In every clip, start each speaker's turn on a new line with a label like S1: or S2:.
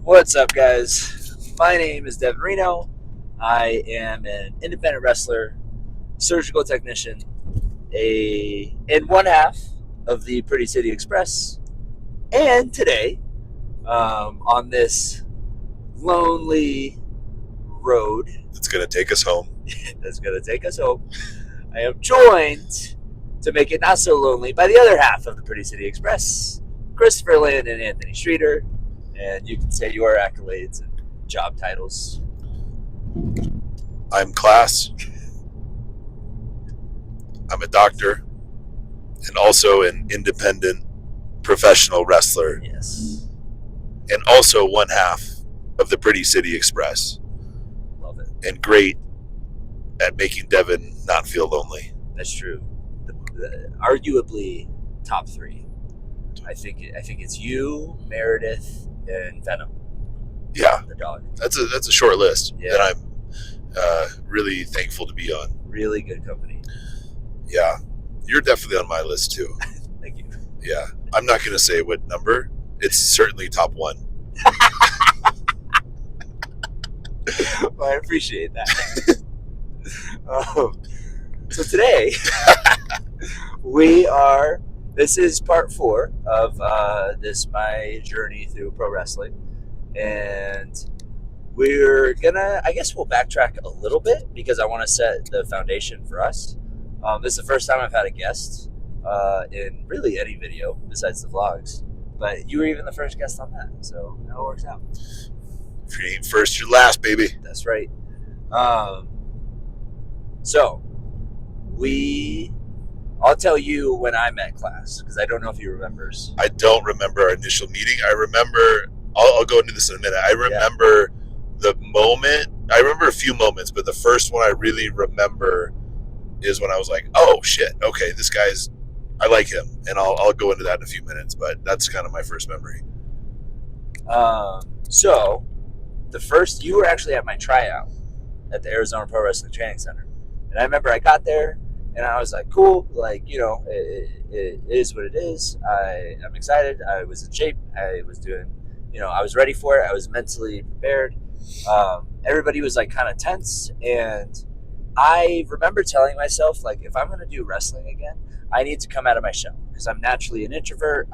S1: What's up, guys? My name is Devin Reno. I am an independent wrestler, surgical technician, and one half of the Pretty City Express. And today, on this lonely road
S2: It's going to take us home.
S1: that's going to take us home, I am joined to make it not so lonely by the other half of the Pretty City Express, Christopher Lynn and Anthony Streeter. And you can say your accolades and job titles.
S2: I'm CLAS. I'm a doctor and also an independent professional wrestler
S1: Yes.
S2: and also one half of the Pretty City Express.
S1: Love it.
S2: And great at making Devin not feel lonely.
S1: That's true. Arguably top three. I think it's you, Meredith, and Venom.
S2: Yeah,
S1: The dog.
S2: that's a short list
S1: Yeah.
S2: that I'm really thankful to be on.
S1: Really good company.
S2: Yeah, you're definitely on my list too.
S1: Thank you.
S2: Yeah, I'm not going to say what number. It's certainly top one.
S1: Well, I appreciate that. So today, this is part 4 of my journey through pro wrestling. And I guess we'll backtrack a little bit because I want to set the foundation for us. This is the first time I've had a guest in really any video besides the vlogs. But you were even the first guest on that, so it all works out.
S2: If you ain't first, you're last, baby.
S1: That's right. So, I'll tell you when I met CLAS, because I don't know if he remembers.
S2: I don't remember our initial meeting. I remember, I'll go into this in a minute. I remember the moment, I remember a few moments, but the first one I really remember is when I was like, oh shit, okay, this guy's, I like him. And I'll go into that in a few minutes, but that's kind of my first memory.
S1: So, you were actually at my tryout at the Arizona Pro Wrestling Training Center. And I remember I got there and I was like, cool, like, it is what it is. I'm excited. I was in shape. I was doing, I was ready for it. I was mentally prepared. Everybody was like kind of tense. And I remember telling myself, like, if I'm going to do wrestling again, I need to come out of my shell because I'm naturally an introvert.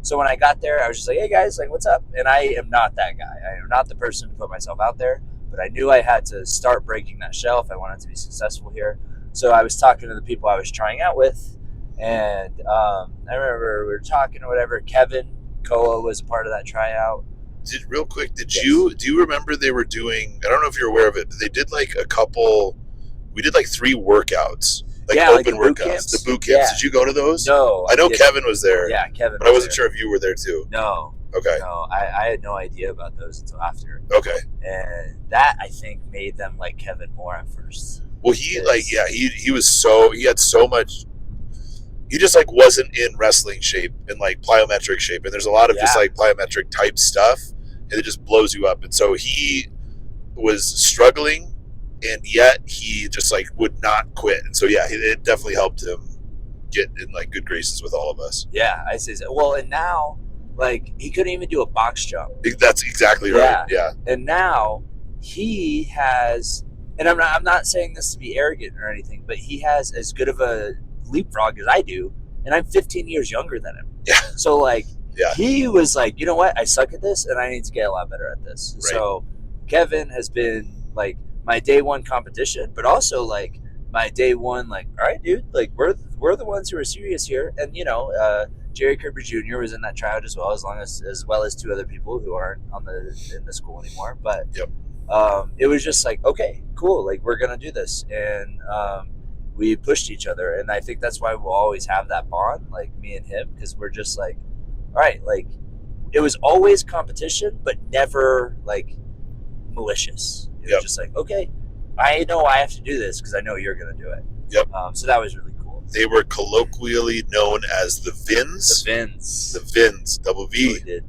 S1: So when I got there, I was just like, hey guys, like, what's up? And I am not that guy. I am not the person to put myself out there, but I knew I had to start breaking that shell if I wanted to be successful here. So I was talking to the people I was trying out with, and I remember we were talking or whatever. Kevin Koa was a part of that tryout.
S2: Real quick,
S1: Yes.
S2: do you remember they were doing, I don't know if you're aware of it, but they did like we did like 3 workouts. Like open workouts, the boot camps.
S1: Yeah.
S2: Did you go to those?
S1: No.
S2: I know Kevin was there.
S1: Yeah, Kevin.
S2: But I wasn't sure if you were there too.
S1: No.
S2: Okay.
S1: No, I had no idea about those until after.
S2: Okay.
S1: And that, I think, made them like Kevin more at first.
S2: Well, he had so much, he just like wasn't in wrestling shape and like plyometric shape. And there's a lot of just like plyometric type stuff and it just blows you up. And so he was struggling and yet he just like would not quit. And so, yeah, it definitely helped him get in like good graces with all of us.
S1: Yeah, I say so. Well, and now, like, he couldn't even do a box jump.
S2: That's exactly right. Yeah.
S1: And now he has, and I'm not saying this to be arrogant or anything, but he has as good of a leapfrog as I do, and I'm 15 years younger than him.
S2: Yeah.
S1: So like, he was like, you know what? I suck at this, and I need to get a lot better at this. Right. So Kevin has been like my day one competition, but also like my day one, like, all right, dude, like we're the ones who are serious here, and Jerry Kerber Jr. was in that tryout as well as 2 other people who aren't in the school anymore. But it was just like, okay, cool, like we're gonna do this, and we pushed each other, and I think that's why we'll always have that bond, like me and him, because we're just like, all right, like it was always competition, but never like malicious. It was just like, okay, I know I have to do this because I know you're gonna do it.
S2: Yep.
S1: So that was really cool.
S2: They were colloquially known as the VINs.
S1: The
S2: VINs, double V.
S1: Really did.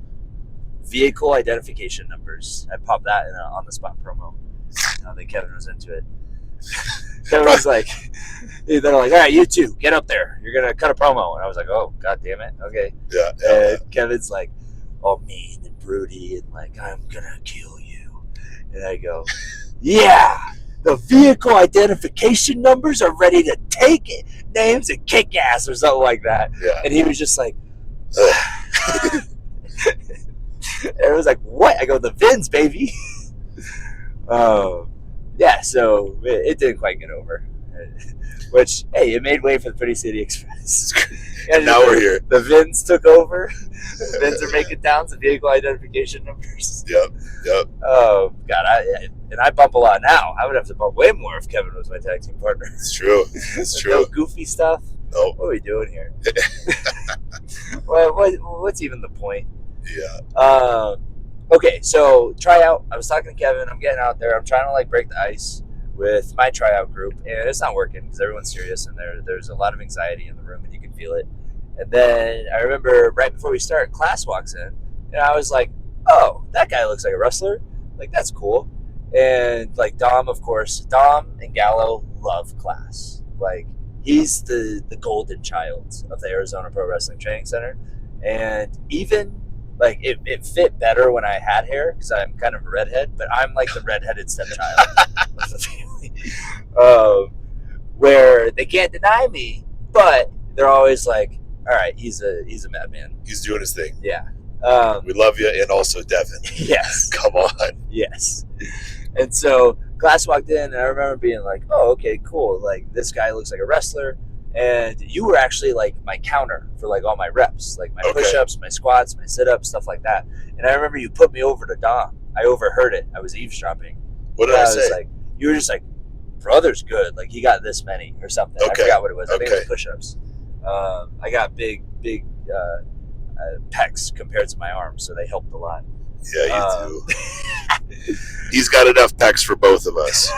S1: Vehicle identification numbers. I popped that in an on-the-spot promo. I think Kevin was into it. Kevin was like, they're like, all right, you two, get up there. You're going to cut a promo. And I was like, oh, God damn it. Okay.
S2: Yeah.
S1: And Kevin's like, all mean and broody and like, I'm gonna kill you. And I go, yeah, the vehicle identification numbers are ready to take it, names and kick ass or something like that.
S2: Yeah.
S1: And he was just like, and it was like, what? I go, the VINs, baby. Yeah, so it didn't quite get over. Which, hey, it made way for the Pretty City Express.
S2: And now we're here.
S1: The VINs took over. The VINs are making downs, the vehicle identification numbers.
S2: Yep.
S1: Oh, God. I bump a lot now. I would have to bump way more if Kevin was my tag team partner.
S2: It's true.
S1: No goofy stuff.
S2: No.
S1: What are we doing here? What's even the point?
S2: Yeah.
S1: Okay, so tryout. I was talking to Kevin. I'm getting out there. I'm trying to like break the ice with my tryout group, and it's not working because everyone's serious and there's a lot of anxiety in the room, and you can feel it. And then I remember right before we start, CLAS walks in, and I was like, "Oh, that guy looks like a wrestler. Like that's cool." And like Dom, of course, Dom and Gallo love CLAS. Like he's the golden child of the Arizona Pro Wrestling Training Center, and even. Like it fit better when I had hair because I'm kind of a redhead, but I'm like the redheaded stepchild of the family, where they can't deny me, but they're always like, "All right, he's a madman.
S2: He's doing his thing."
S1: Yeah,
S2: we love you, and also Devin.
S1: Yes,
S2: come on.
S1: Yes, and so CLAS walked in, and I remember being like, "Oh, okay, cool. Like this guy looks like a wrestler." And you were actually like my counter for like all my reps, like my push-ups, my squats, my sit-ups, stuff like that. And I remember you put me over to Dom. I overheard it. I was eavesdropping.
S2: What did I say?
S1: Like, you were just like, brother's good. Like he got this many or something. I forgot what it was. I think it was push-ups. I got big pecs compared to my arms, so they helped a lot.
S2: Yeah, you do. He's got enough pecs for both of us.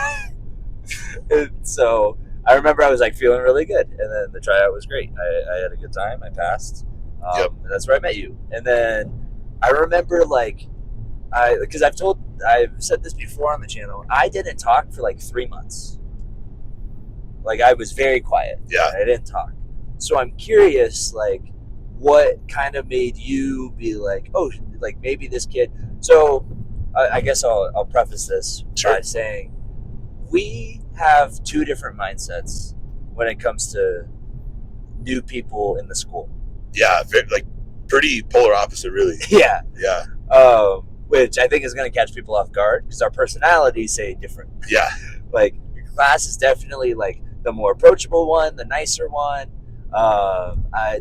S1: And so I remember I was like feeling really good, and then the tryout was great. I had a good time. I passed. And that's where I met you. And then I remember because I've said this before on the channel. I didn't talk for like 3 months. Like I was very quiet.
S2: Yeah,
S1: I didn't talk. So I'm curious, like, what kind of made you be like, oh, like maybe this kid. So I guess I'll preface this by saying we have two different mindsets when it comes to new people in the school.
S2: Yeah, like pretty polar opposite, really.
S1: Yeah.
S2: Which
S1: I think is going to catch people off guard because our personalities say different.
S2: Yeah.
S1: Like CLAS is definitely like the more approachable one, the nicer one. I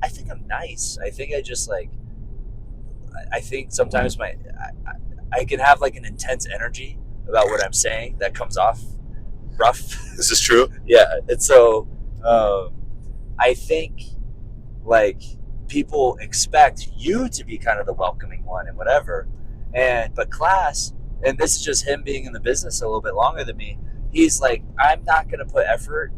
S1: think I'm nice. I think I just like. I think sometimes I can have like an intense energy about what I'm saying that comes off rough.
S2: This is true.
S1: Yeah, and so I think like people expect you to be kind of the welcoming one and whatever, but CLAS, and this is just him being in the business a little bit longer than me. He's like, I'm not going to put effort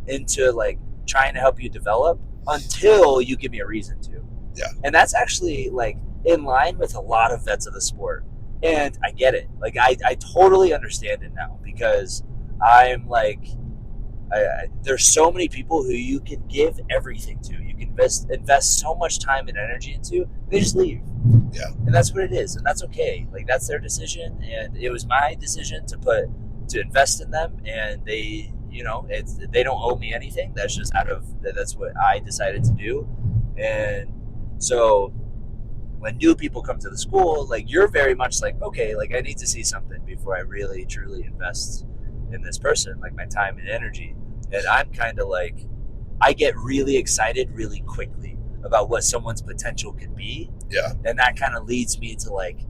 S1: into like trying to help you develop until you give me a reason to.
S2: Yeah, and
S1: that's actually like in line with a lot of vets of the sport. And I get it. Like, I totally understand it now because I'm like, there's so many people who you can give everything to. You can invest so much time and energy into. They just leave.
S2: Yeah.
S1: And that's what it is. And that's okay. Like, that's their decision. And it was my decision to invest in them. And they, they don't owe me anything. That's just that's what I decided to do. And so when new people come to the school, like you're very much like, okay, like I need to see something before I really truly invest in this person, like my time and energy. And I'm kind of like, I get really excited really quickly about what someone's potential could be.
S2: Yeah.
S1: And that kind of leads me to like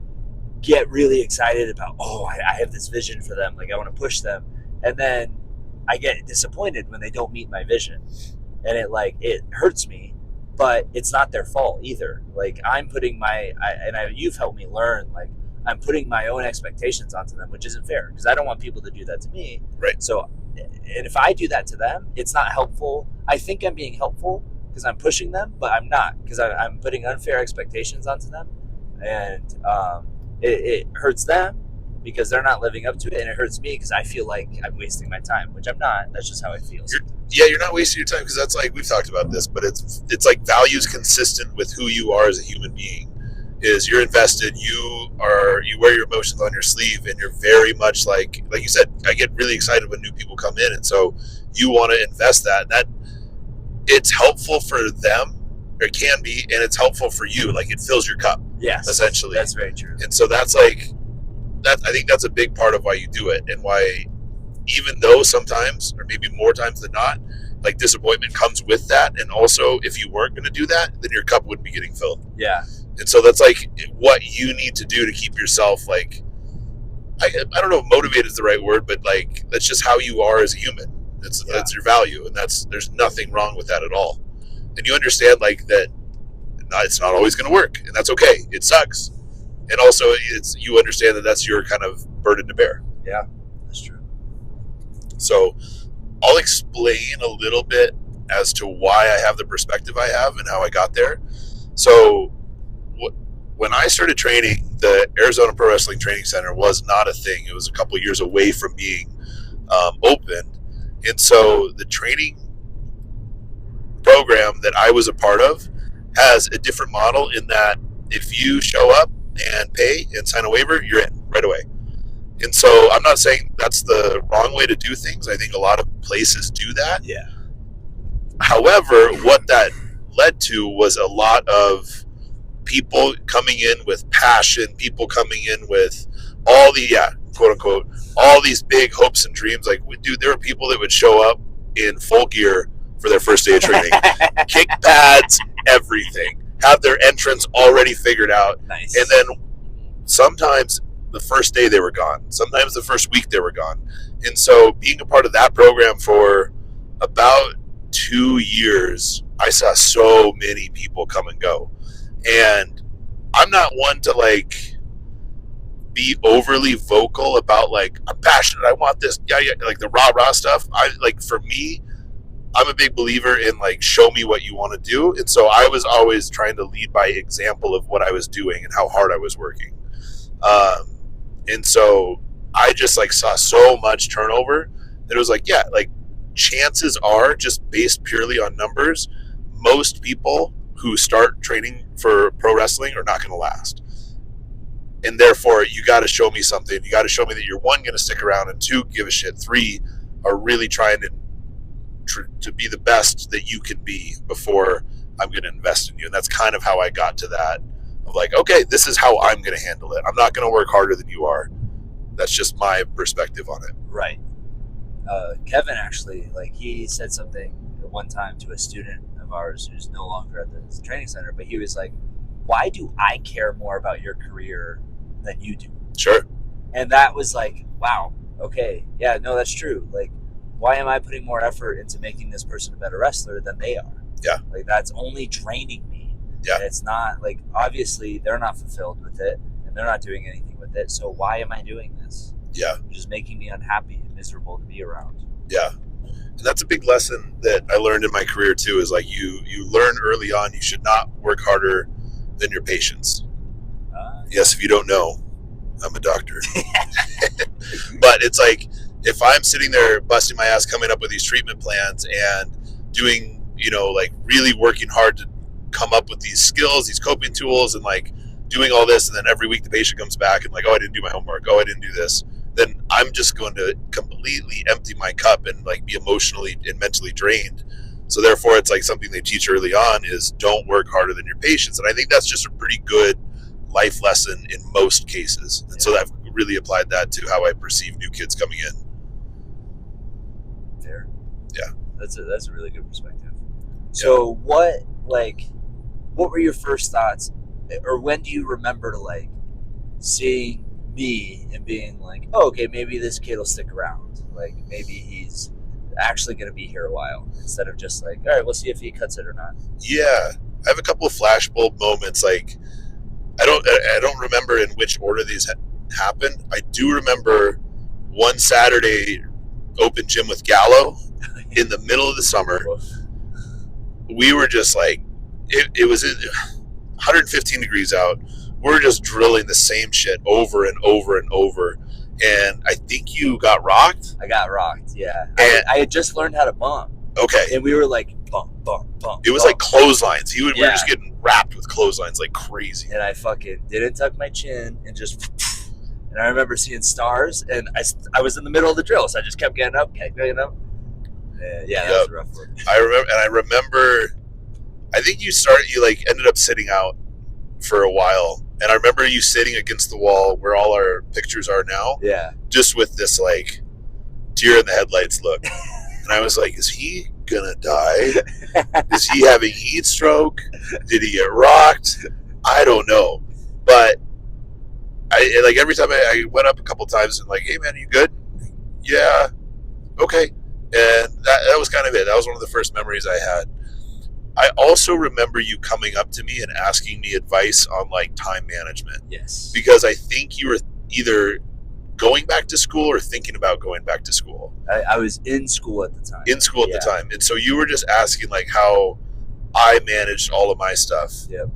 S1: get really excited about, I have this vision for them. Like I want to push them. And then I get disappointed when they don't meet my vision. And it hurts me. But it's not their fault either. Like I'm putting you've helped me learn, like I'm putting my own expectations onto them, which isn't fair because I don't want people to do that to me.
S2: Right.
S1: So, and if I do that to them, it's not helpful. I think I'm being helpful because I'm pushing them, but I'm not because I'm putting unfair expectations onto them. And it hurts them because they're not living up to it. And it hurts me because I feel like I'm wasting my time, which I'm not. That's just how I feel.
S2: You're not wasting your time because that's like, we've talked about this, but it's like values consistent with who you are as a human being. is you're invested. You wear your emotions on your sleeve, and you're very much like you said. I get really excited when new people come in, and so you want to invest that it's helpful for them. It can be, and it's helpful for you. Like it fills your cup.
S1: Yes,
S2: essentially.
S1: That's very true.
S2: And so that's like that. I think that's a big part of why you do it, and why, even though sometimes, or maybe more times than not, like disappointment comes with that. And also, if you weren't going to do that, then your cup wouldn't be getting filled.
S1: Yeah.
S2: And so that's like what you need to do to keep yourself like, I don't know if motivated is the right word, but like that's just how you are as a human. That's your value, and there's nothing wrong with that at all. And you understand like that it's not always going to work, and that's okay. It sucks. And also you understand that that's your kind of burden to bear.
S1: Yeah, that's true.
S2: So I'll explain a little bit as to why I have the perspective I have and how I got there. So when I started training, the Arizona Pro Wrestling Training Center was not a thing. It was a couple of years away from being opened. And so the training program that I was a part of has a different model in that if you show up and pay and sign a waiver, you're in right away. And so I'm not saying that's the wrong way to do things. I think a lot of places do that.
S1: Yeah.
S2: However, what that led to was a lot of people coming in with passion, people coming in with all the, quote unquote, all these big hopes and dreams. Like, dude, there were people that would show up in full gear for their first day of training, kick pads, everything, have their entrance already figured out.
S1: Nice.
S2: And then sometimes the first day they were gone. Sometimes the first week they were gone. And so being a part of that program for about 2 years, I saw so many people come and go. And I'm not one to like be overly vocal about like, I'm passionate, I want this, like the rah-rah stuff. For me, I'm a big believer in like, show me what you want to do. And so I was always trying to lead by example of what I was doing and how hard I was working. And so I just like saw so much turnover that it was like, chances are, just based purely on numbers, most people who start training for pro wrestling are not going to last. And therefore, you got to show me something. You got to show me that you're, one, going to stick around, and two, give a shit. Three, are really trying to be the best that you can be before I'm going to invest in you. And that's kind of how I got to that of like, okay, this is how I'm going to handle it. I'm not going to work harder than you are. That's just my perspective on it.
S1: Right. Kevin actually, like, he said something at one time to a student of ours who's no longer at the training center, but he was like, why do I care more about your career than you do?
S2: Sure.
S1: And that was like, wow, okay, yeah, no, that's true. Like, why am I putting more effort into making this person a better wrestler than they are?
S2: Yeah.
S1: Like, that's only draining me.
S2: Yeah.
S1: And it's not, like, obviously they're not fulfilled with it, and they're not doing anything with it, so why am I doing this?
S2: Yeah.
S1: It's just making me unhappy and miserable to be around.
S2: Yeah. And that's a big lesson that I learned in my career too, is like you learn early on you should not work harder than your patients. Yes, if you don't know, I'm a doctor. But it's like, if I'm sitting there busting my ass coming up with these treatment plans and doing, like really working hard to come up with these skills, these coping tools, and like doing all this, and then every week the patient comes back and like, oh, I didn't do my homework, oh, I didn't do this, then I'm just going to completely empty my cup and like be emotionally and mentally drained. So therefore, it's like something they teach early on is don't work harder than your patients. And I think that's just a pretty good life lesson in most cases. And so I've really applied that to how I perceive new kids coming in.
S1: Fair.
S2: Yeah.
S1: That's a really good perspective. So what were your first thoughts, or when do you remember to like seeing me and being like, oh, okay, maybe this kid will stick around. Like maybe he's actually going to be here a while, instead of just like, all right, we'll see if he cuts it or not.
S2: Yeah. I have a couple of flashbulb moments. Like I don't remember in which order these happened. I do remember one Saturday open gym with Gallo in the middle of the summer. We were just like, it was 115 degrees out. We're just drilling the same shit over and over and over. And I think you got rocked.
S1: I got rocked, yeah. And I had just learned how to bump.
S2: Okay.
S1: And we were like, bump, bump, bump.
S2: It was like clotheslines. We were just getting wrapped with clotheslines like crazy.
S1: And I fucking didn't tuck my chin and just. And I remember seeing stars, and I was in the middle of the drill, so I just kept getting up. That was a rough one.
S2: I remember. I think you ended up sitting out for a while, and I remember you sitting against the wall where all our pictures are now.
S1: Yeah.
S2: Just with this like deer in the headlights look, and I was like, "Is he gonna die? Is he having heat stroke? Did he get rocked? I don't know." But I like every time I went up a couple times and like, "Hey man, are you good?" Yeah. Okay. And that was kind of it. That was one of the first memories I had. I also remember you coming up to me and asking me advice on like time management.
S1: Yes.
S2: Because I think you were either going back to school or thinking about going back to school.
S1: I was in school at the time.
S2: The time. And so you were just asking like how I managed all of my stuff.
S1: Yep.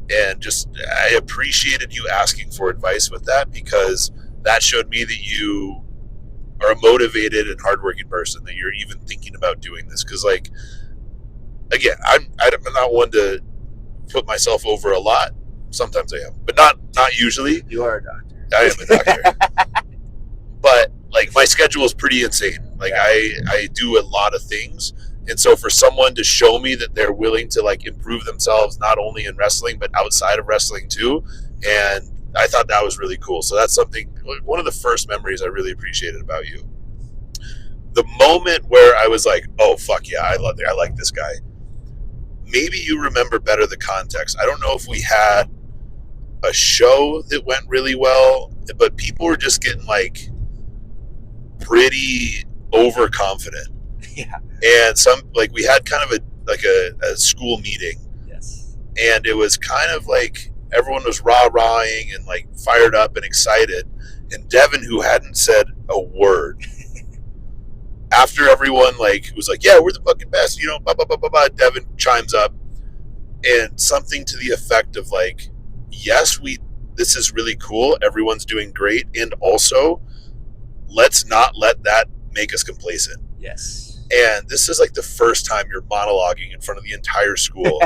S2: And just I appreciated you asking for advice with that, because that showed me that you are a motivated and hardworking person, that you're even thinking about doing this. Because like, again, I'm not one to put myself over a lot. Sometimes I am, but not usually.
S1: You are a doctor.
S2: I am a doctor. But like my schedule is pretty insane. Like I do a lot of things. And so for someone to show me that they're willing to like improve themselves, not only in wrestling, but outside of wrestling too. And I thought that was really cool. So that's something, one of the first memories I really appreciated about you. The moment where I was like, oh, fuck yeah, I like this guy. Maybe you remember better the context. I don't know if we had a show that went really well, but people were just getting like pretty overconfident.
S1: Yeah.
S2: And we had kind of a school meeting.
S1: Yes.
S2: And it was kind of like everyone was rah-rahing and like fired up and excited. And Devin, who hadn't said a word, after everyone like was like, yeah, we're the fucking best, blah, blah, blah, blah, blah, Devin chimes up and something to the effect of like, yes, this is really cool. Everyone's doing great. And also, let's not let that make us complacent.
S1: Yes.
S2: And this is like the first time you're monologuing in front of the entire school.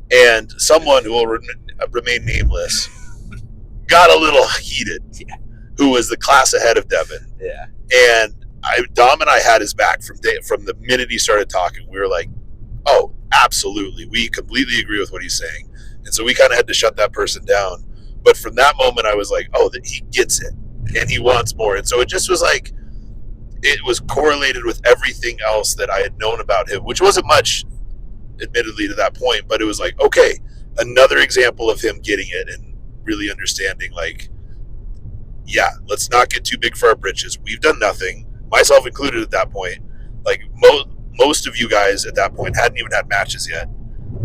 S2: And someone who will remain nameless got a little heated, who was the class ahead of Devin.
S1: Yeah.
S2: And Dom and I had his back from the minute he started talking. We were like, oh, absolutely. We completely agree with what he's saying. And so we kind of had to shut that person down. But from that moment, I was like, oh, that he gets it and he wants more. And so it just was like, it was correlated with everything else that I had known about him, which wasn't much, admittedly, to that point. But it was like, okay, another example of him getting it and really understanding, like, yeah, let's not get too big for our britches. We've done nothing, myself included at that point. Like, most of you guys at that point hadn't even had matches yet.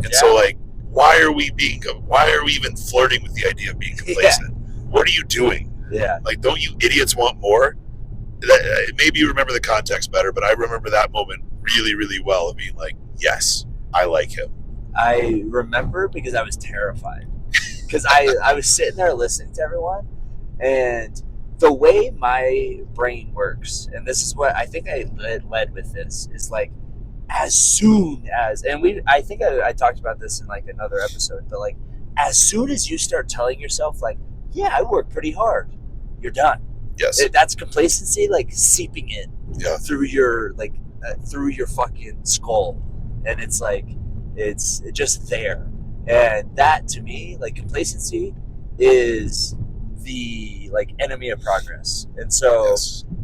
S2: And so, like, why are we even flirting with the idea of being complacent? Yeah. What are you doing?
S1: Yeah.
S2: Like, don't you idiots want more? Maybe you remember the context better, but I remember that moment really, really well of being like, yes, I like him.
S1: I remember because I was terrified. Because I was sitting there listening to everyone, and the way my brain works, and this is what I think I led with this, is like, as soon as, and I think I talked about this in like another episode, but like, as soon as you start telling yourself like, yeah, I work pretty hard, you're done.
S2: Yes.
S1: That's complacency like seeping in through your fucking skull. And it's like, it's just there. And that to me, like, complacency is the like enemy of progress. And so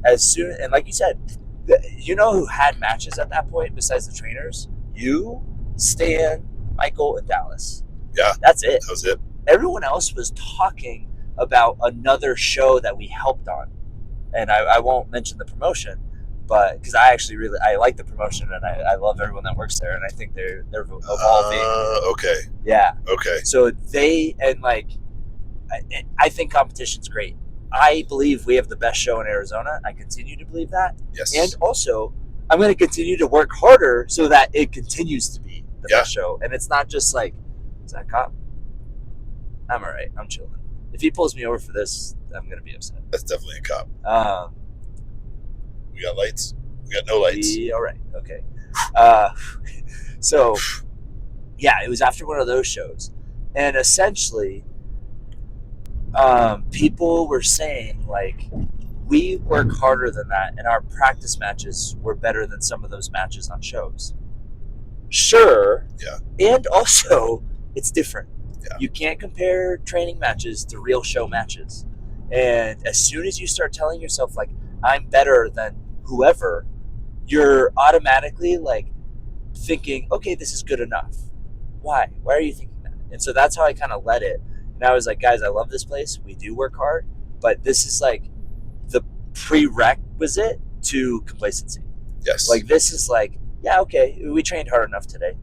S1: as soon, and like you said, who had matches at that point besides the trainers? You, Stan, Michael, and Dallas.
S2: Yeah.
S1: That's it.
S2: That was it.
S1: Everyone else was talking about another show that we helped on, and I won't mention the promotion, but because I actually I like the promotion and I love everyone that works there, and I think they're evolving.
S2: Okay.
S1: Yeah.
S2: Okay.
S1: So I think competition's great. I believe we have the best show in Arizona. I continue to believe that.
S2: Yes.
S1: And also, I'm going to continue to work harder so that it continues to be the best show, and it's not just like, is that a cop? I'm all right. I'm chilling. If he pulls me over for this, I'm going to be upset.
S2: That's definitely a cop. We got lights. We got no lights.
S1: All right. Okay. So, yeah, it was after one of those shows. And essentially, people were saying, like, we work harder than that, and our practice matches were better than some of those matches on shows. Sure.
S2: Yeah.
S1: And also, it's different.
S2: Yeah.
S1: You can't compare training matches to real show matches. And as soon as you start telling yourself, like, I'm better than whoever, you're automatically, like, thinking, okay, this is good enough. Why? Why are you thinking that? And so that's how I kind of led it. And I was like, guys, I love this place. We do work hard, but this is like the prerequisite to complacency.
S2: Yes.
S1: Like, this is like, yeah, okay, we trained hard enough today.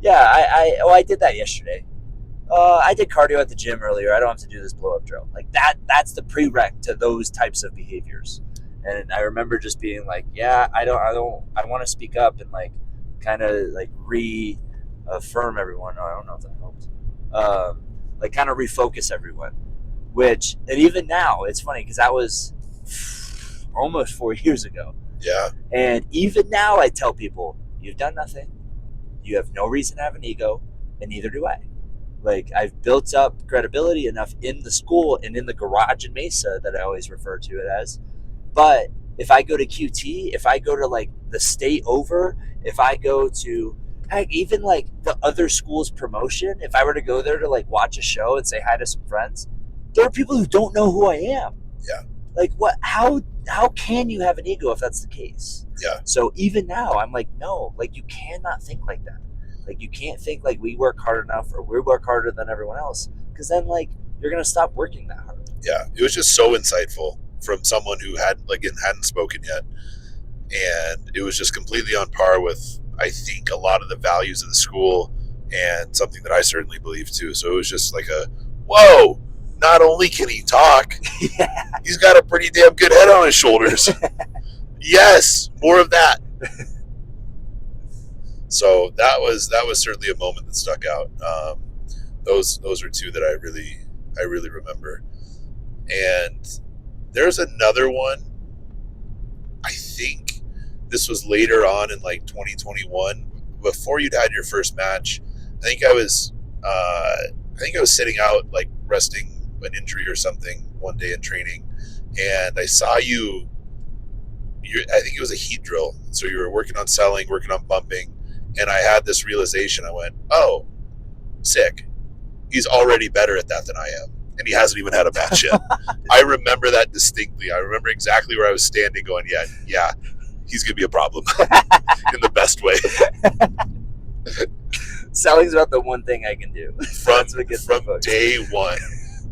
S1: Yeah, I did that yesterday. I did cardio at the gym earlier. I don't have to do this blow up drill. Like that's the prereq to those types of behaviors. And I remember just being like, yeah, I want to speak up and like kind of like reaffirm everyone. No, I don't know if that helps. Like kind of refocus everyone. Which, and even now, it's funny because that was almost 4 years ago.
S2: Yeah.
S1: And even now, I tell people, you've done nothing. You have no reason to have an ego, and neither do I. Like, I've built up credibility enough in the school and in the garage in Mesa that I always refer to it as. But if I go to QT, if I go to like the state over, if I go to, heck, even like the other school's promotion, if I were to go there to like watch a show and say hi to some friends, there are people who don't know who I am.
S2: Yeah.
S1: Like, what? How can you have an ego if that's the case?
S2: Yeah.
S1: So even now, I'm like, no, like you cannot think like that. Like you can't think like we work hard enough or we work harder than everyone else, because then like you're gonna stop working that hard.
S2: Yeah, it was just so insightful from someone who hadn't spoken yet, and it was just completely on par with, I think, a lot of the values of the school and something that I certainly believe too. So it was just like a whoa. Not only can he talk,
S1: Yeah.
S2: He's got a pretty damn good head on his shoulders. Yes, more of that. So that was certainly a moment that stuck out. Those are two that I really remember. And there's another one. I think this was later on in like 2021, before you'd had your first match. I think I was sitting out like resting an injury or something one day in training, and I saw you. I think it was a heat drill. So you were working on selling, working on bumping, and I had this realization. I went, "Oh, sick! He's already better at that than I am, and he hasn't even had a match yet." I remember that distinctly. I remember exactly where I was standing, going, "Yeah, he's gonna be a problem in the best way."
S1: Selling's about the one thing I can do.
S2: From day one,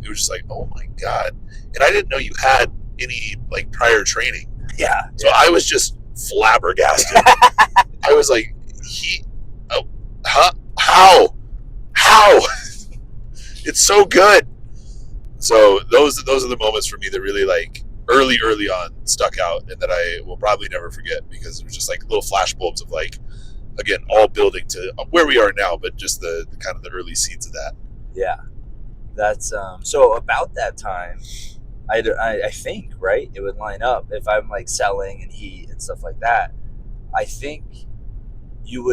S2: it was just like, oh my god! And I didn't know you had any like prior training.
S1: Yeah.
S2: So I was just flabbergasted. I was like, how? It's so good. So those are the moments for me that really like early on stuck out, and that I will probably never forget, because it was just like little flash bulbs of like, again, all building to where we are now, but just the kind of the early seeds of that.
S1: Yeah. That's so about that time, I think, right, it would line up if I'm like selling and heat and stuff like that. I think you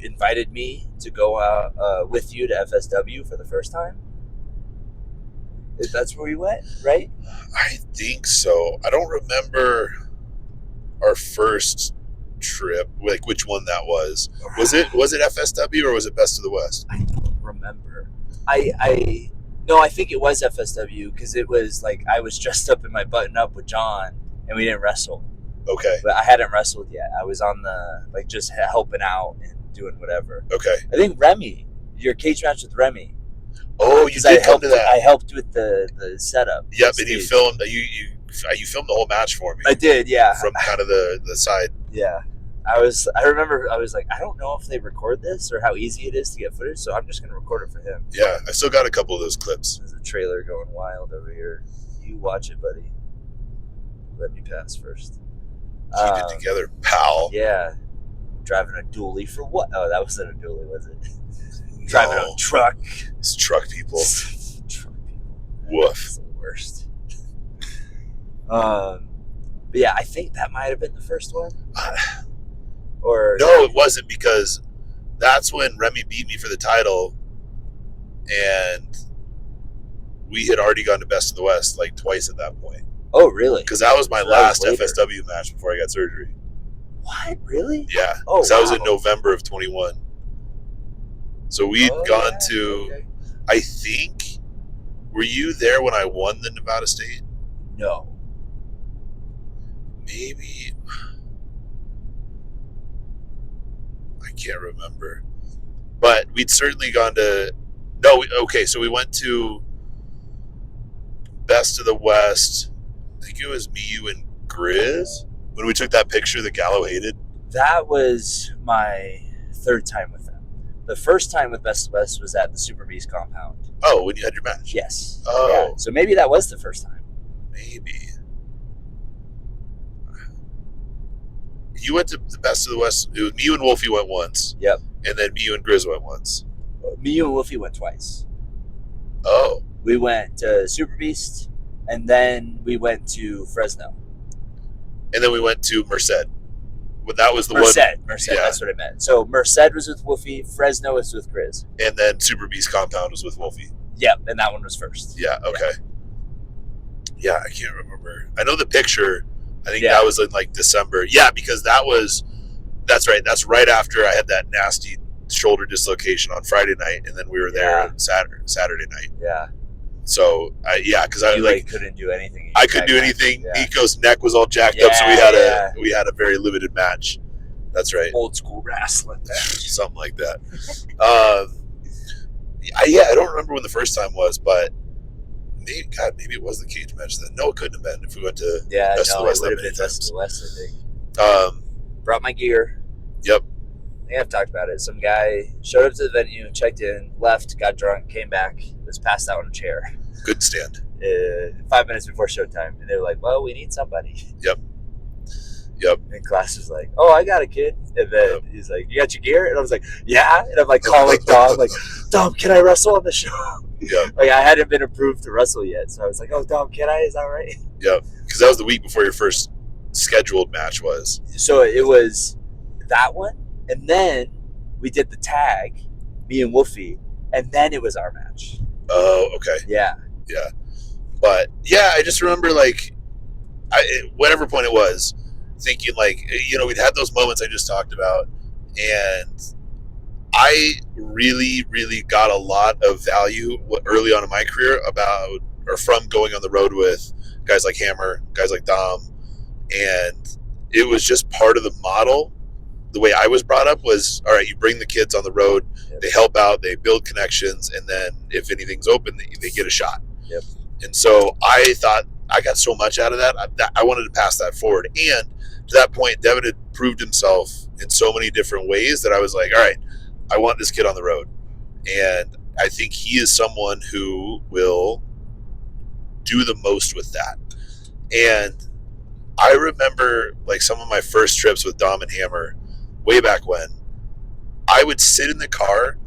S1: invited me to go out with you to FSW for the first time. If that's where we went, right?
S2: I think so. I don't remember our first trip, like which one that was. Was it FSW or was it Best of the West?
S1: I don't remember. No, I think it was FSW, because it was like I was dressed up in my button up with John and we didn't wrestle.
S2: Okay.
S1: But I hadn't wrestled yet. I was on the like just helping out and doing whatever.
S2: Okay.
S1: I think Remy, your cage match with Remy.
S2: Oh, you did come to that.
S1: I helped with the setup.
S2: Yep, and you filmed filmed the whole match for me.
S1: I did, yeah.
S2: From kind of the side.
S1: Yeah. I remember I was like, I don't know if they record this or how easy it is to get footage, so I'm just gonna record it for him.
S2: Yeah, I still got a couple of those clips.
S1: There's a trailer going wild over here. You watch it, buddy. Let me pass first.
S2: Keep it together, pal.
S1: Yeah. Driving a dually for what? Oh, that wasn't a dually, was it? Driving a truck.
S2: It's truck people.
S1: Truck people.
S2: Woof.
S1: It's the worst. But yeah, I think that might have been the first one. Or
S2: no, it wasn't, because that's when Remy beat me for the title, and we had already gone to Best of the West like twice at that point.
S1: Oh, really?
S2: Because that was my
S1: So
S2: last
S1: that was later.
S2: FSW match before I got surgery.
S1: What? Really?
S2: Yeah.
S1: Oh,
S2: Because that was
S1: wow.
S2: in November of 21. So we'd gone to,
S1: okay.
S2: I think, were you there when I won the Nevada State?
S1: No.
S2: Maybe. I can't remember. But we'd certainly gone to, no, okay, so we went to Best of the West. I think it was me, you, and Grizz when we took that picture that Gallo hated.
S1: That was my third time with them. The first time with Best of West was at the Super Beast compound.
S2: Oh, when you had your match?
S1: Yes.
S2: Oh.
S1: Yeah. So maybe that was the first time.
S2: Maybe. You went to the Best of the West. It was me, you, and Wolfie went once.
S1: Yep.
S2: And then me, you, and Grizz went once.
S1: Me, you, and Wolfie went twice.
S2: Oh.
S1: We went to Super Beast, and then we went to Fresno.
S2: And then we went to Merced. But that was the
S1: Merced,
S2: one.
S1: Merced,
S2: Yeah.
S1: that's what I meant. So Merced was with Wolfie, Fresno was with Grizz.
S2: And then Super Beast Compound was with Wolfie.
S1: Yep, and that one was first.
S2: Yeah, okay. Yeah, I can't remember. I know the picture. I think that was in like December. Yeah, because that's right. That's right after I had that nasty shoulder dislocation on Friday night, and then we were there on Saturday night.
S1: Yeah.
S2: So because I like
S1: couldn't do anything.
S2: I couldn't do anything.
S1: Yeah.
S2: Nico's neck was all jacked up, so we had a very limited match. That's right.
S1: Old school wrestling.
S2: Something like that. I don't remember when the first time was, but maybe it was the cage match then. No, it couldn't have been if we went to Best of the West.
S1: It would have been Best of the West, I think. Brought my gear.
S2: Yep.
S1: I think I've talked about it. Some guy showed up to the venue, checked in, left, got drunk, came back, was passed out in a chair.
S2: Good stand.
S1: 5 minutes before showtime. And they were like, well, we need somebody.
S2: Yep.
S1: And CLAS was like, oh, I got a kid. And then he's like, you got your gear? And I was like, yeah. And I'm like calling Dom, like, Dom, can I wrestle on the show?
S2: Yeah.
S1: Like, I hadn't been approved to wrestle yet. So I was like, oh, Dom, can I? Is that right?
S2: Yeah. Because that was the week before your first scheduled match was.
S1: So it was that one. And then we did the tag, me and Wolfie. And then it was our match.
S2: Oh, okay.
S1: Yeah.
S2: Yeah. But, yeah, I just remember, like, whatever point it was, thinking, like, we'd had those moments I just talked about, and I really, really got a lot of value early on in my career from going on the road with guys like Hammer, guys like Dom, and it was just part of the model. The way I was brought up was, all right, you bring the kids on the road, they help out, they build connections, and then if anything's open, they get a shot.
S1: Yep.
S2: And so I thought I got so much out of that. I wanted to pass that forward. And to that point, Devin had proved himself in so many different ways that I was like, all right, I want this kid on the road. And I think he is someone who will do the most with that. And I remember, like, some of my first trips with Dom and Hammer way back when. I would sit in the car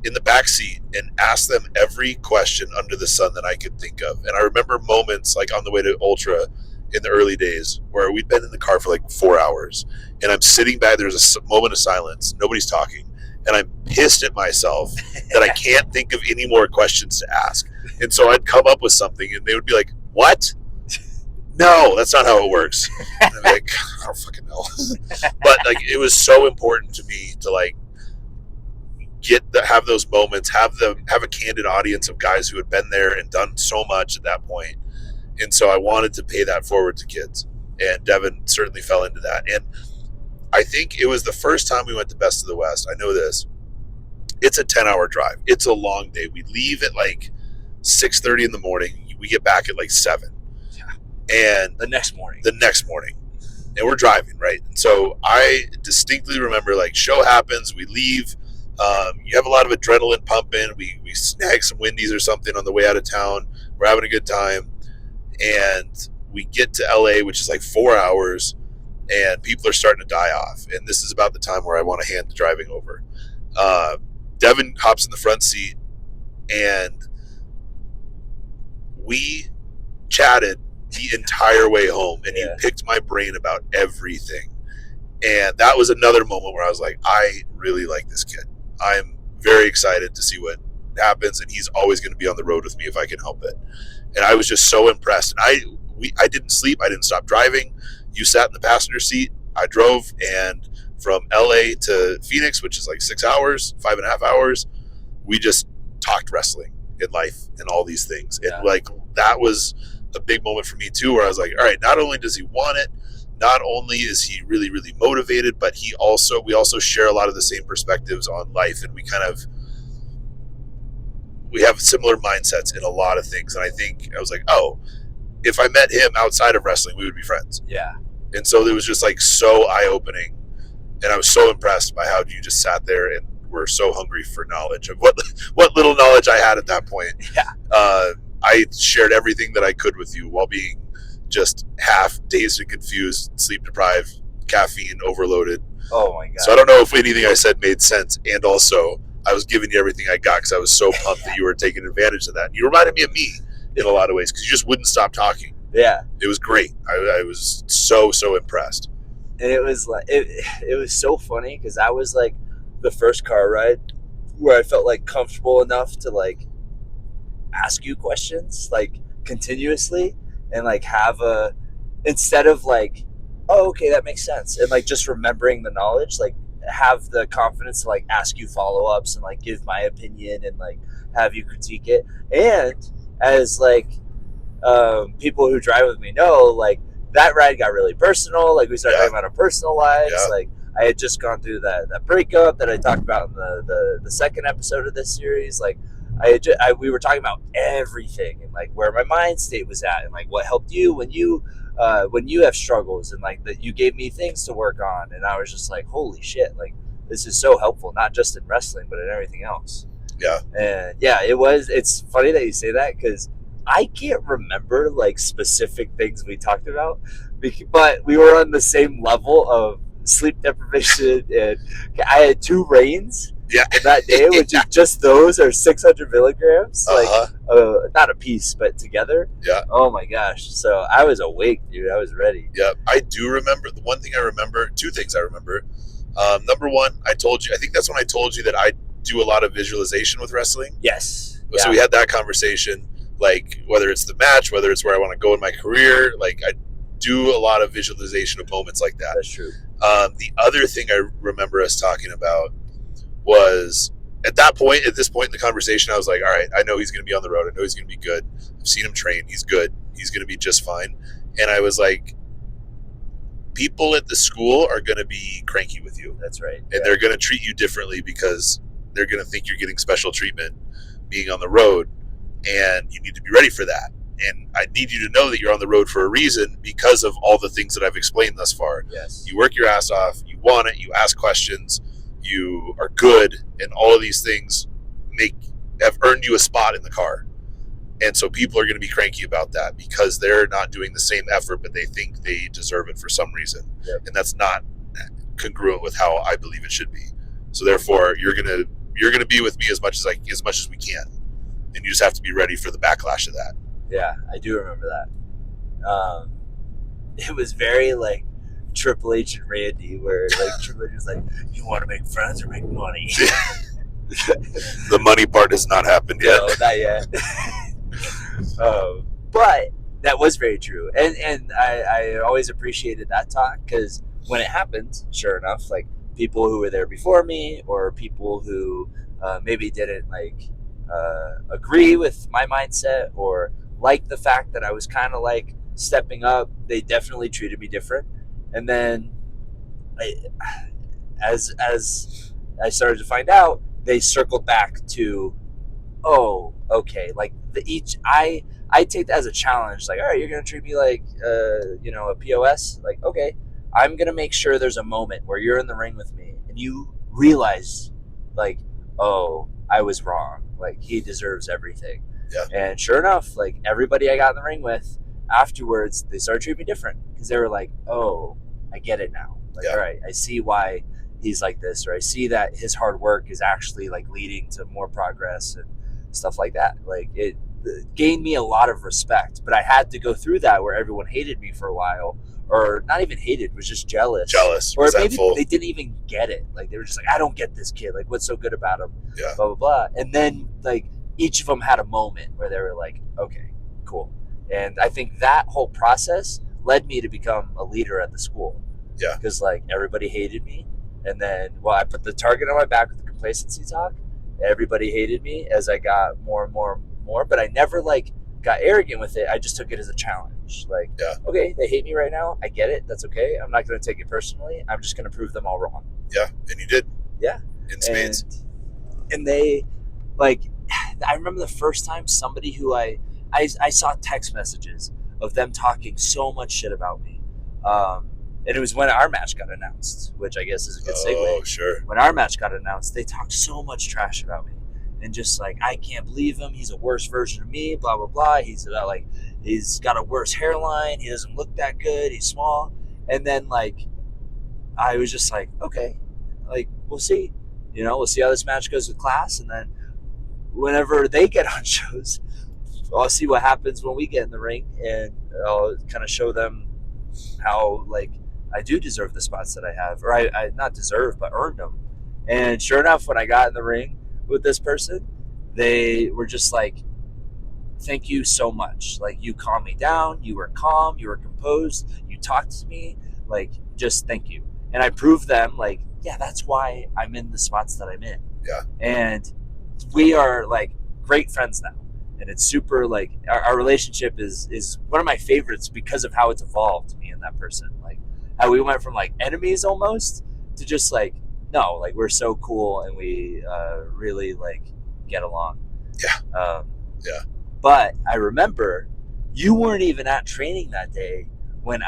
S2: in the back seat and ask them every question under the sun that I could think of. And I remember moments like on the way to Ultra in the early days where we'd been in the car for like 4 hours and I'm sitting back, there's a moment of silence, nobody's talking, and I'm pissed at myself that I can't think of any more questions to ask. And so I'd come up with something and they would be like, what? No, that's not how it works. And I'd be like, I don't fucking know. But like, it was so important to me to like have those moments, have a candid audience of guys who had been there and done so much at that point. And so I wanted to pay that forward to kids. And Devin certainly fell into that. And I think it was the first time we went to Best of the West. I know this. It's a 10-hour drive. It's a long day. We leave at like 6:30 in the morning. We get back at like 7. And
S1: the next morning.
S2: And we're driving, right? And so I distinctly remember, like, show happens, we leave. You have a lot of adrenaline pumping. We snag some Wendy's or something on the way out of town. We're having a good time. And we get to LA, which is like 4 hours, and people are starting to die off. And this is about the time where I want to hand the driving over. Devin hops in the front seat, and we chatted the entire way home, and you picked my brain about everything. And that was another moment where I was like, I really like this kid. I'm very excited to see what happens, and he's always going to be on the road with me if I can help it. And I was just so impressed. And I didn't sleep. I didn't stop driving. You sat in the passenger seat. I drove, and from LA to Phoenix, which is like 6 hours, 5.5 hours, we just talked wrestling and life and all these things. And like, that was a big moment for me too, where I was like, all right, not only does he want it, not only is he really, really motivated, but we also share a lot of the same perspectives on life, and we have similar mindsets in a lot of things. And I was like, oh, if I met him outside of wrestling, we would be friends.
S1: Yeah.
S2: And so it was just like so eye-opening, and I was so impressed by how you just sat there and were so hungry for knowledge of what little knowledge I had at that point.
S1: Yeah.
S2: I shared everything that I could with you while being just half dazed and confused, sleep deprived, caffeine overloaded.
S1: Oh my God.
S2: So I don't know if anything I said made sense. And also, I was giving you everything I got because I was so pumped that you were taking advantage of that. And you reminded me of me in a lot of ways because you just wouldn't stop talking.
S1: Yeah.
S2: It was great. I was so impressed.
S1: And it was like, it was so funny because I was like the first car ride where I felt like comfortable enough to like ask you questions like continuously, and like instead of like, oh, okay, that makes sense, and like just remembering the knowledge, like have the confidence to like ask you follow-ups and like give my opinion and like have you critique it. And as like people who drive with me know, like that ride got really personal. Like we started talking about our personal lives. Like I had just gone through that breakup that I talked about in the second episode of this series. Like we were talking about everything, and like where my mind state was at, and like what helped you when you have struggles, and like that you gave me things to work on. And I was just like, holy shit, like this is so helpful, not just in wrestling, but in everything else.
S2: Yeah.
S1: And yeah, it's funny that you say that because I can't remember like specific things we talked about, but we were on the same level of sleep deprivation, and I had 2 rains that day, which is just those are 600 milligrams, like not a piece, but together.
S2: Yeah.
S1: Oh my gosh. So I was awake, dude. I was ready.
S2: Yeah. I do remember the one thing I remember, 2 things I remember. Number one, I think that's when I told you that I do a lot of visualization with wrestling.
S1: Yes.
S2: So we had that conversation, like whether it's the match, whether it's where I want to go in my career, like I do a lot of visualization of moments like that.
S1: That's true.
S2: The other thing I remember us talking about was at this point in the conversation, I was like, all right, I know he's going to be on the road. I know he's going to be good. I've seen him train. He's good. He's going to be just fine. And I was like, people at the school are going to be cranky with you.
S1: That's right.
S2: And they're going to treat you differently because they're going to think you're getting special treatment being on the road. And you need to be ready for that. And I need you to know that you're on the road for a reason because of all the things that I've explained thus far.
S1: Yes.
S2: You work your ass off. You want it. You ask questions. You are good. And all of these things have earned you a spot in the car. And so people are going to be cranky about that because they're not doing the same effort, but they think they deserve it for some reason.
S1: Yep.
S2: And that's not congruent with how I believe it should be. So therefore, you're going to be with me as much as we can. And you just have to be ready for the backlash of that.
S1: Yeah, I do remember that. It was very like Triple H and Randy, where like Triple H was like, "You want to make friends or make money?"
S2: The money part has not happened yet.
S1: No, not yet. But that was very true, and I always appreciated that talk because when it happened, sure enough, like people who were there before me or people who maybe didn't like agree with my mindset or like the fact that I was kind of like stepping up, they definitely treated me different. And then as I started to find out, they circled back to, oh, okay, like I take that as a challenge. Like, all right, you're gonna treat me like a POS. Like, okay, I'm gonna make sure there's a moment where you're in the ring with me and you realize, like, oh, I was wrong. Like, he deserves everything.
S2: Yeah.
S1: And sure enough, like everybody I got in the ring with afterwards, they started treating me different because they were like, oh, I get it now. Like, all right, I see why he's like this, or I see that his hard work is actually like leading to more progress and stuff like that. Like gained me a lot of respect. But I had to go through that where everyone hated me for a while, or not even hated, was just jealous. Or maybe they didn't even get it. Like they were just like, I don't get this kid. Like, what's so good about him?
S2: Yeah.
S1: Blah blah blah. And then like each of them had a moment where they were like, okay, cool. And I think that whole process led me to become a leader at the school.
S2: Yeah.
S1: Because like everybody hated me, and then I put the target on my back with the complacency talk. Everybody hated me as I got more and more and more, but I never like got arrogant with it. I just took it as a challenge. Like, okay, they hate me right now. I get it. That's okay. I'm not going to take it personally. I'm just going to prove them all wrong.
S2: Yeah, and you did.
S1: Yeah.
S2: In spades.
S1: And they, like, I remember the first time somebody who I saw text messages of them talking so much shit about me. And it was when our match got announced, which I guess is a good segue.
S2: Oh, sure.
S1: When our match got announced, they talked so much trash about me. And just like, I can't believe him. He's a worse version of me, blah, blah, blah. He's got a worse hairline. He doesn't look that good. He's small. And then like, I was just like, okay, like, we'll see. We'll see how this match goes with CLAS. And then whenever they get on shows, I'll see what happens when we get in the ring. And I'll kind of show them how, like, I do deserve the spots that I have. Or I not deserve, but earned them. And sure enough, when I got in the ring with this person, they were just like, thank you so much. Like, you calmed me down. You were calm. You were composed. You talked to me. Like, just thank you. And I proved them, like, yeah, that's why I'm in the spots that I'm in.
S2: Yeah. And
S1: we are, like, great friends now. And it's super, like, our relationship is one of my favorites because of how it's evolved, me and that person. Like, how we went from, like, enemies almost to just, like, no, like, we're so cool and we really, like, get along.
S2: Yeah. Yeah.
S1: But I remember you weren't even at training that day when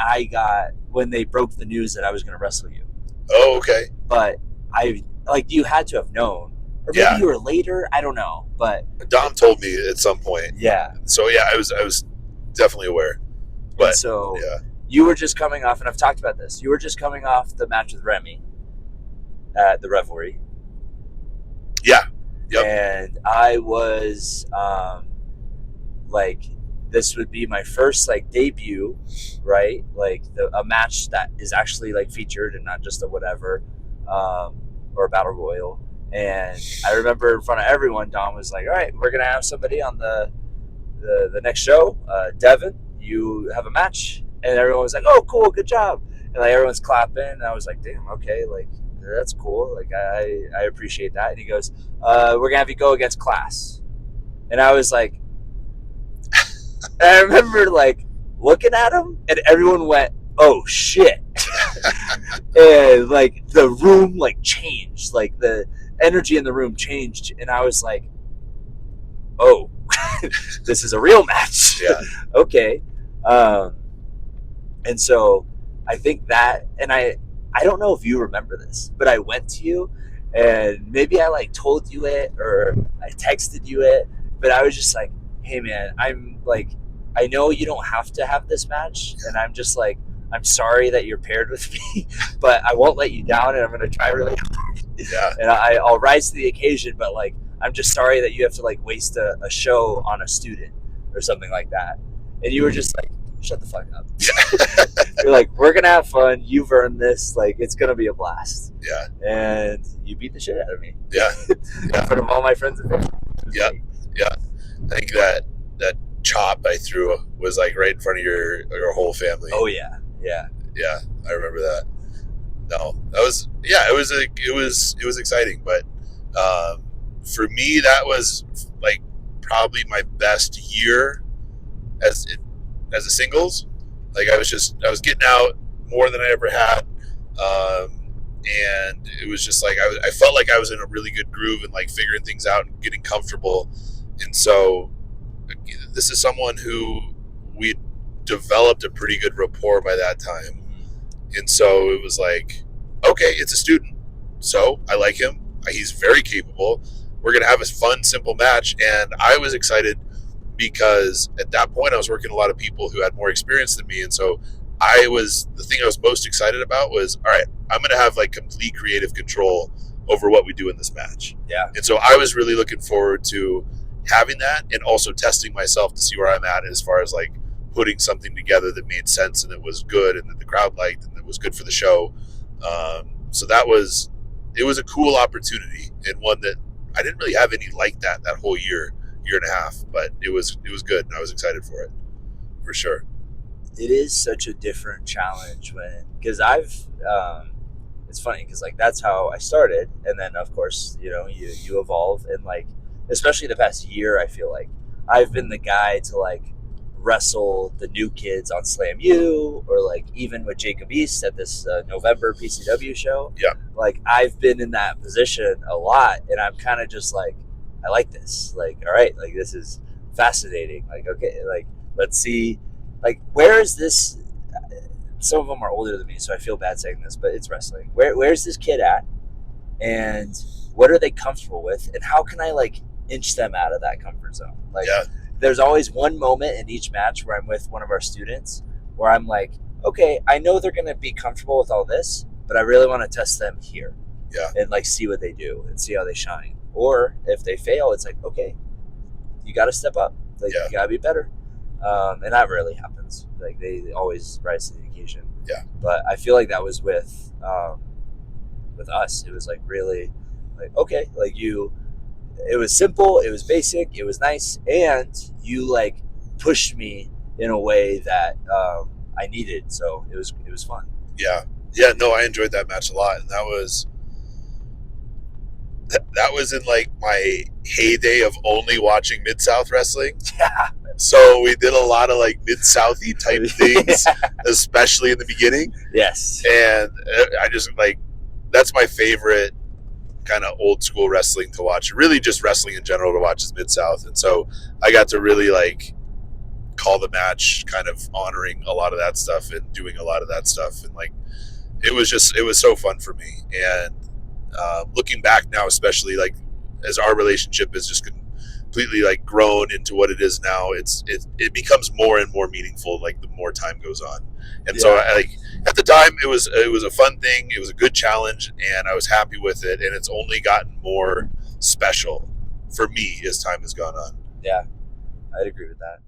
S1: they broke the news that I was going to wrestle you.
S2: Oh, okay.
S1: But you had to have known. Or maybe you were later. I don't know. But
S2: Dom told me at some point.
S1: Yeah.
S2: So yeah, I was definitely aware. But
S1: and so you were just coming off, and I've talked about this. You were just coming off the match with Remy at the Revelry.
S2: Yeah. Yep.
S1: And I was like, this would be my first like debut, right? Like a match that is actually like featured and not just a whatever or a battle royal. And I remember in front of everyone, Dom was like, all right, we're going to have somebody on the next show. Devin, you have a match. And everyone was like, oh, cool, good job. And like everyone's clapping. And I was like, damn, okay, like that's cool. Like I appreciate that. And he goes, we're going to have you go against CLAS. And I was like, I remember like looking at him and everyone went, oh shit. And like the room like changed, like the energy in the room changed. And I was like, oh, this is a real match.
S2: Yeah.
S1: Okay. And so I think that, and I don't know if you remember this, but I went to you and maybe I like told you it or I texted you it, but I was just like, hey man, I'm like, I know you don't have to have this match. And I'm just like, I'm sorry that you're paired with me, but I won't let you down and I'm going to try really hard.
S2: Yeah.
S1: And I'll rise to the occasion, but like, I'm just sorry that you have to like waste a show on a student or something like that. And you were just like, shut the fuck up. You're like, we're going to have fun. You've earned this. Like, it's going to be a blast.
S2: Yeah.
S1: And you beat the shit out of me.
S2: Yeah.
S1: In front of all my friends and family.
S2: Yeah. Yeah. I think that chop I threw was like right in front of your whole family.
S1: Oh yeah. Yeah.
S2: Yeah. I remember that. No, that was, it was exciting, but, for me, that was like probably my best year as a singles. Like I was getting out more than I ever had. And it was just like, I felt like I was in a really good groove and like figuring things out and getting comfortable. And so this is someone who we developed a pretty good rapport by that time. And so it was like, okay, it's a student. So I like him. He's very capable. We're going to have a fun, simple match. And I was excited because at that point I was working with a lot of people who had more experience than me. And so the thing I was most excited about was, all right, I'm going to have like complete creative control over what we do in this match.
S1: Yeah.
S2: And so I was really looking forward to having that and also testing myself to see where I'm at as far as like putting something together that made sense and that was good and that the crowd liked and that was good for the show. So it was a cool opportunity and one that I didn't really have any like that whole year and a half, but it was good and I was excited for it for sure.
S1: It is such a different challenge because it's funny because like that's how I started, and then of course you evolve, and like especially the past year I feel like I've been the guy to like wrestle the new kids on Slam U, or like even with Jacob East at this November PCW show.
S2: Yeah,
S1: like I've been in that position a lot, and I'm kind of just like, I like this, like, all right, like this is fascinating, like okay, like let's see, like where is this, some of them are older than me, so I feel bad saying this, but it's wrestling. Where's this kid at, and what are they comfortable with, and how can I like inch them out of that comfort zone? Like,
S2: yeah,
S1: there's always one moment in each match where I'm with one of our students where I'm like, okay, I know they're going to be comfortable with all this, but I really want to test them here.
S2: Yeah.
S1: And like see what they do and see how they shine. Or if they fail, it's like, okay, you got to step up. Like,
S2: Yeah.
S1: you got to be better. And that rarely happens. Like, they always rise to the occasion.
S2: Yeah.
S1: But I feel like that was with us. It was like really like, okay, like it was simple, it was basic, it was nice, and you like pushed me in a way that I needed. So it was fun.
S2: Yeah. No, I enjoyed that match a lot, and that was in like my heyday of only watching Mid-South wrestling.
S1: Yeah.
S2: So we did a lot of like Mid-Southy type things, especially in the beginning.
S1: Yes.
S2: And I just like, that's my favorite kind of old school wrestling to watch. Really just wrestling in general to watch is Mid-South. And so I got to really like call the match, kind of honoring a lot of that stuff and doing a lot of that stuff. And like, it was so fun for me. And looking back now, especially like as our relationship has just completely like grown into what it is now, it becomes more and more meaningful like the more time goes on. And so like at the time it was a fun thing, it was a good challenge, and I was happy with it, and it's only gotten more special for me as time has gone on.
S1: Yeah, I'd agree with that.